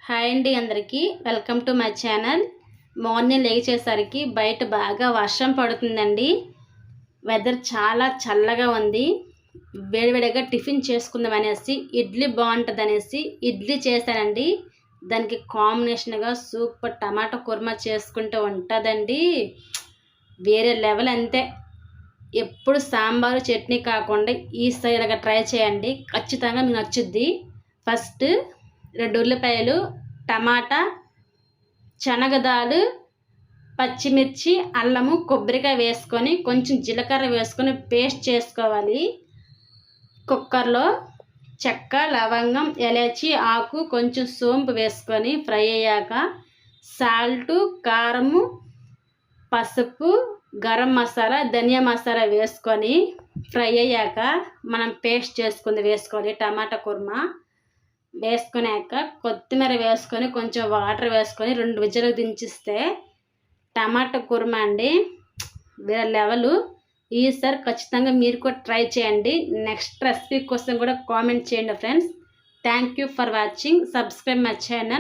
Hi అండి అందరికీ welcome to my channel. Morning లేచేసరికి బయట బాగా వర్షం పడుతుందండి. వెదర్ చాలా చల్లగా ఉంది. వేడివేడిగా టిఫిన్ చేసుకుందాం అనేసి ఇడ్లీ బాగుంటుంది అనేసి ఇడ్లీ చేశానండి. దానికి కాంబినేషన్గా సూపర్ టమాటా కుర్మా చేసుకుంటూ ఉంటుందండి. వేరే లెవెల్ అంతే. ఎప్పుడు సాంబారు చట్నీ కాకుండా ఈ సైడ్గా ట్రై చేయండి, ఖచ్చితంగా మీకు నచ్చుద్ది. ఫస్ట్ 2 ఉల్లిపాయలు, టమాటా, శనగదాలు, పచ్చిమిర్చి, అల్లము, కొబ్బరికాయ వేసుకొని కొంచెం జీలకర్ర వేసుకొని పేస్ట్ చేసుకోవాలి. కుక్కర్లో చెక్క, లవంగం, ఎలాచి ఆకు, కొంచెం సోంపు వేసుకొని ఫ్రై అయ్యాక సాల్టు, కారము, పసుపు, గరం మసాలా, ధనియా మసాలా వేసుకొని ఫ్రై అయ్యాక మనం పేస్ట్ చేసుకుంది వేసుకోవాలి. టమాటా కుర్మా వేసుకున్నాక కొత్తిమీర వేసుకొని కొంచెం వాటర్ వేసుకొని 2 విజిల్ దించిస్తే టమాటా కుర్మా అండి వేరే లెవెల్. ఈసారి ఖచ్చితంగా మీరు కూడా ట్రై చేయండి. నెక్స్ట్ రెసిపీ కోసం కూడా కామెంట్ చేయండి friends. Thank you for watching. Subscribe my channel.